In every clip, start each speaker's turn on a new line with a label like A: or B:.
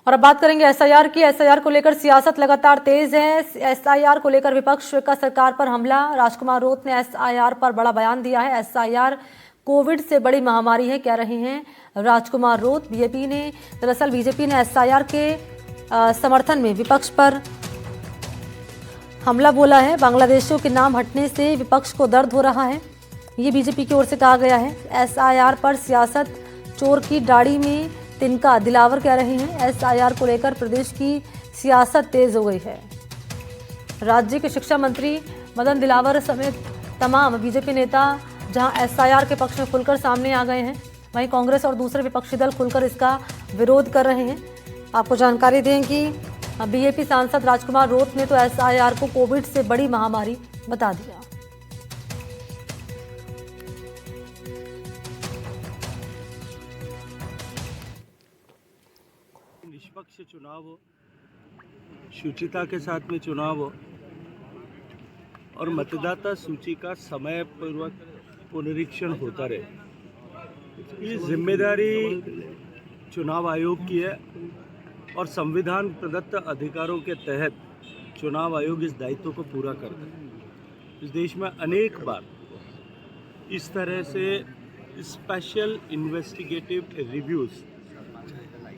A: और अब बात करेंगे एसआईआर की। एसआईआर को लेकर सियासत लगातार तेज है। एसआईआर को लेकर विपक्ष का सरकार पर हमला। राजकुमार रोत ने एसआईआर पर बड़ा बयान दिया है। एसआईआर कोविड से बड़ी महामारी है, कह रहे हैं राजकुमार रोत। बीजेपी ने एसआईआर के समर्थन में विपक्ष पर हमला बोला है। बांग्लादेशियों के नाम हटने से विपक्ष को दर्द हो रहा है, ये बीजेपी की ओर से कहा गया है। एसआईआर पर सियासत चोर की दाढ़ी में तिनका, दिलावर कह रहे हैं। एसआईआर को लेकर प्रदेश की सियासत तेज हो गई है। राज्य के शिक्षा मंत्री मदन दिलावर समेत तमाम बीजेपी नेता जहां एसआईआर के पक्ष में खुलकर सामने आ गए हैं, वहीं कांग्रेस और दूसरे विपक्षी दल खुलकर इसका विरोध कर रहे हैं। आपको जानकारी दें कि बीजेपी सांसद राजकुमार रोत ने तो एसआईआर को कोविड से बड़ी महामारी बता दिया।
B: निष्पक्ष चुनाव हो, शुचिता के साथ में चुनाव हो और मतदाता सूची का समय पूर्वक पुनरीक्षण होता रहे, ये जिम्मेदारी चुनाव आयोग की है और संविधान प्रदत्त अधिकारों के तहत चुनाव आयोग इस दायित्व को पूरा करता है। इस देश में अनेक बार इस तरह से स्पेशल इन्वेस्टिगेटिव रिव्यूज़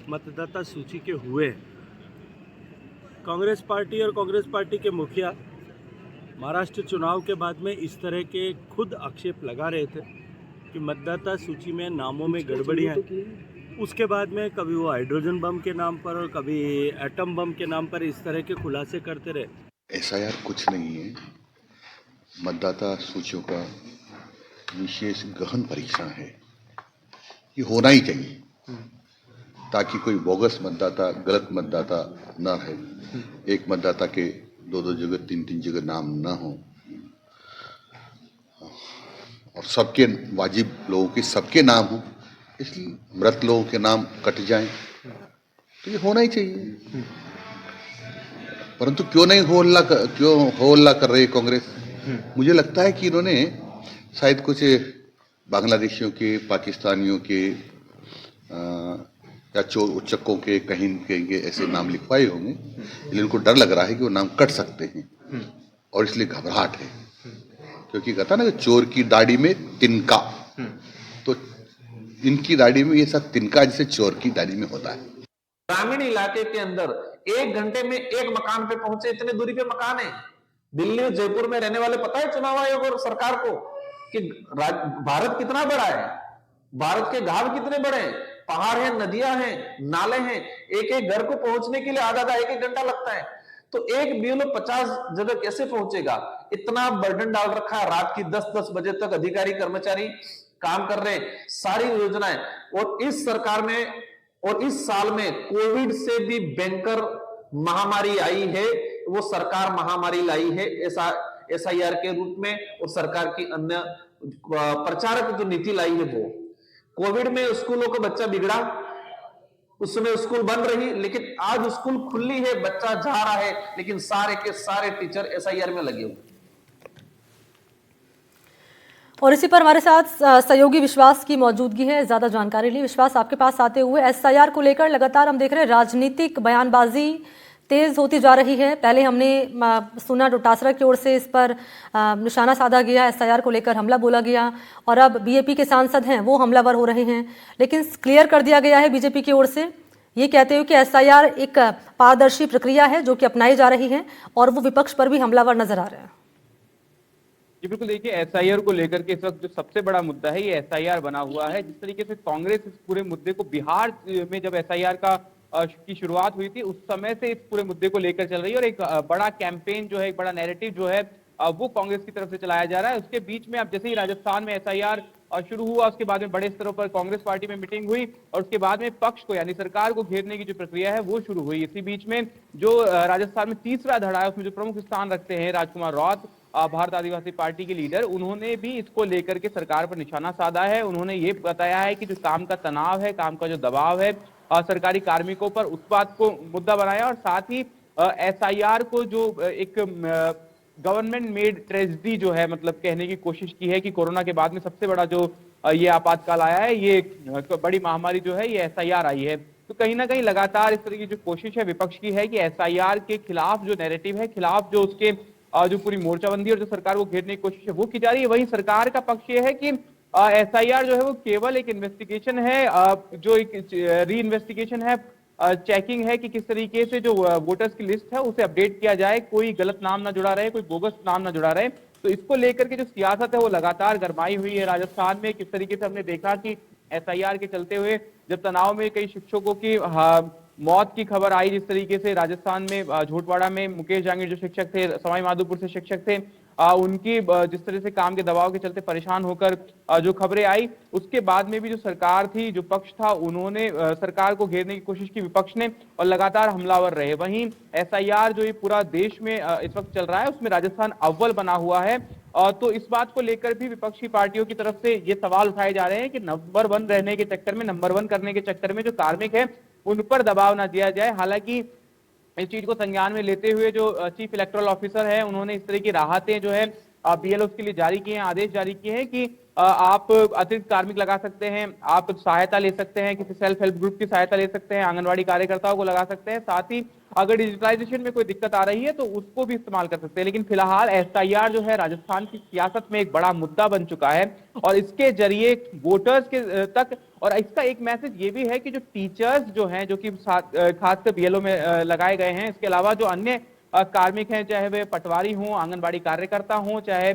B: मतदाता सूची के हुए हैं। कांग्रेस पार्टी और कांग्रेस पार्टी के मुखिया महाराष्ट्र चुनाव के बाद में इस तरह के खुद आक्षेप लगा रहे थे कि मतदाता सूची में नामों में गड़बड़ी है। उसके बाद में कभी वो हाइड्रोजन बम के नाम पर और कभी एटम बम के नाम पर इस तरह के खुलासे करते रहे।
C: एसआईआर कुछ नहीं है, मतदाता सूचियों का विशेष गहन परीक्षण है। ये होना ही चाहिए ताकि कोई बोगस मतदाता, गलत मतदाता न रहे। एक मतदाता के दो जगह, तीन जगह नाम न हो और सबके वाजिब लोगों के सबके नाम हो, इसलिए मृत लोगों के नाम कट जाएं, तो ये होना ही चाहिए। परंतु क्यों नहीं हो हल्ला कर रही कांग्रेस? मुझे लगता है कि इन्होंने शायद कुछ बांग्लादेशियों के, पाकिस्तानियों के या चोर उच्चकों के कहीं ऐसे नाम लिखवाए होंगे, इसलिए उनको डर लग रहा है कि वो नाम कट सकते हैं और इसलिए घबराहट है। क्योंकि कहता ना कि चोर की दाढ़ी में तिनका, तो इनकी दाढ़ी में ये सब तिनका जैसे चोर की दाढ़ी में होता है।
D: ग्रामीण इलाके के अंदर 1 घंटे में एक मकान पे पहुंचे, इतने दूरी पे मकान है। दिल्ली और जयपुर में रहने वाले पता है चुनाव आयोग और सरकार को कि भारत कितना बड़ा है, भारत के घाट कितने बड़े हैं, पहाड़ है, नदियां हैं, नाले हैं। एक एक घर को पहुंचने के लिए आधा 1 घंटा लगता है। तो एक बीएलओ 50 जगह कैसे पहुंचेगा? इतना बर्डन डाल रखा है। रात की 10-10 बजे तक अधिकारी कर्मचारी काम कर रहे हैं, सारी योजनाएं। और इस सरकार में और इस साल में कोविड से भी भयंकर महामारी आई है, वो सरकार महामारी लाई है एसआईआर के रूप में, और सरकार की अन्य प्रचारक जो नीति लाई है वो। कोविड में स्कूलों का बच्चा बिगड़ा, उस समय स्कूल बंद रही, लेकिन आज स्कूल खुली है, बच्चा जा रहा है, लेकिन सारे के सारे टीचर एसआईआर में लगे हुए।
A: और इसी पर हमारे साथ सहयोगी विश्वास की मौजूदगी है, ज्यादा जानकारी लिए। विश्वास, आपके पास आते हुए एसआईआर को लेकर लगातार हम देख रहे हैं राजनीतिक बयानबाजी तेज होती जा रही है। पहले हमने सुना डोटासरा की ओर से इस पर निशाना साधा गया, एसआईआर को लेकर हमला बोला गया, और अब बीजेपी के सांसद हैं वो हमलावर हो रहे हैं। लेकिन क्लियर कर दिया गया है बीजेपी की ओर से, ये कहते हुए कि एसआईआर एक पारदर्शी प्रक्रिया है जो कि अपनाई जा रही है, और वो विपक्ष पर भी हमलावर नजर आ रहे हैं।
E: जी बिल्कुल, देखिए एसआईआर को लेकर के इस वक्त जो सबसे बड़ा मुद्दा है ये एसआईआर बना हुआ है। जिस तरीके से कांग्रेस इस पूरे मुद्दे को, बिहार में जब एसआईआर की शुरुआत हुई थी उस समय से इस पूरे मुद्दे को लेकर चल रही है, और एक बड़ा कैंपेन जो है, एक बड़ा नैरेटिव जो है वो कांग्रेस की तरफ से चलाया जा रहा है। उसके बीच में अब जैसे ही राजस्थान में एसआईआर शुरू हुआ, उसके बाद में बड़े स्तरों पर कांग्रेस पार्टी में मीटिंग हुई, और उसके बाद में पक्ष को यानी सरकार को घेरने की जो प्रक्रिया है वो शुरू हुई। इसी बीच में जो राजस्थान में तीसरा धड़ा है उसमें जो प्रमुख स्थान रखते हैं राजकुमार रौत, भारत आदिवासी पार्टी के लीडर, उन्होंने भी इसको लेकर के सरकार पर निशाना साधा है। उन्होंने ये बताया है कि जो काम का तनाव है, काम का जो दबाव है सरकारी कार्मिकों पर, उस बात को मुद्दा बनाया, और साथ ही एसआईआर को जो एक गवर्नमेंट मेड ट्रेजेडी जो है, मतलब कहने की कोशिश की है कि कोरोना के बाद में सबसे बड़ा जो ये आपातकाल आया है, ये बड़ी महामारी जो है ये एसआईआर आई है। तो कहीं ना कहीं लगातार इस तरह की जो कोशिश है विपक्ष की है कि एसआईआर के खिलाफ जो नैरेटिव है, खिलाफ जो उसके जो पूरी मोर्चाबंदी और जो सरकार को घेरने की कोशिश है वो की जा रही है। वहीं सरकार का पक्ष ये है कि एसआईआर जो है वो केवल एक इन्वेस्टिगेशन है, जो एक री इन्वेस्टिगेशन है, चेकिंग है कि किस तरीके से जो वोटर्स की लिस्ट है उसे अपडेट किया जाए, कोई गलत नाम ना जुड़ा रहे, कोई बोगस नाम ना जुड़ा रहे। तो इसको लेकर के जो सियासत है वो लगातार गरमाई हुई है राजस्थान में। किस तरीके से हमने देखा कि एसआईआर के चलते हुए जब तनाव में कई शिक्षकों की मौत की खबर आई, जिस तरीके से राजस्थान में झोटवाड़ा में मुकेश जांगीर जो शिक्षक थे, सवाई माधोपुर से शिक्षक थे, उनकी जिस तरह से काम के दबाव के चलते परेशान होकर जो खबरें आई, उसके बाद में भी जो सरकार थी, जो पक्ष था, उन्होंने सरकार को घेरने की कोशिश की विपक्ष ने और लगातार हमलावर रहे। वहीं एसआईआर जो ये पूरा देश में इस वक्त चल रहा है उसमें राजस्थान अव्वल बना हुआ है। तो इस बात को लेकर भी विपक्षी पार्टियों की तरफ से ये सवाल उठाए जा रहे हैं कि नंबर 1 रहने के चक्कर में, नंबर 1 करने के चक्कर में जो कार्मिक है उन पर दबाव ना दिया जाए। हालांकि इस चीज को संज्ञान में लेते हुए जो चीफ इलेक्टोरल ऑफिसर है उन्होंने इस तरह की राहतें जो है बीएलओ के लिए जारी किए हैं, आदेश जारी किए हैं कि आप अतिरिक्त कार्मिक लगा सकते हैं, आप सहायता ले सकते हैं, किसी सेल्फ हेल्प ग्रुप की सहायता ले सकते हैं, आंगनवाड़ी कार्यकर्ताओं को लगा सकते हैं, साथ ही अगर डिजिटलाइजेशन में कोई दिक्कत आ रही है तो उसको भी इस्तेमाल कर सकते हैं। लेकिन फिलहाल एसआईआर जो है राजस्थान की सियासत में एक बड़ा मुद्दा बन चुका है और इसके जरिए वोटर्स के तक, और इसका एक मैसेज ये भी है कि जो टीचर्स जो हैं, जो कि खासकर बीएलओ में लगाए गए हैं, इसके अलावा जो अन्य कार्मिक हैं, चाहे वे पटवारी हों, आंगनबाड़ी कार्यकर्ता हों, चाहे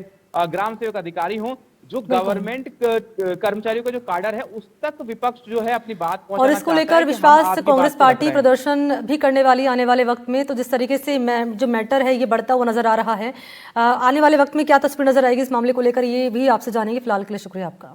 E: ग्राम सेवक अधिकारी हों, जो गवर्नमेंट कर्मचारियों का जो काडर है उस तक विपक्ष जो है अपनी बात पहुंचाना
A: और इसको लेकर विश्वास कांग्रेस पार्टी प्रदर्शन भी करने वाली आने वाले वक्त में। तो जिस तरीके से जो मैटर है ये बढ़ता हुआ नजर आ रहा है, आने वाले वक्त में क्या तस्वीर नजर आएगी इस मामले को लेकर, ये भी आपसे जानेंगे। फिलहाल के लिए शुक्रिया आपका।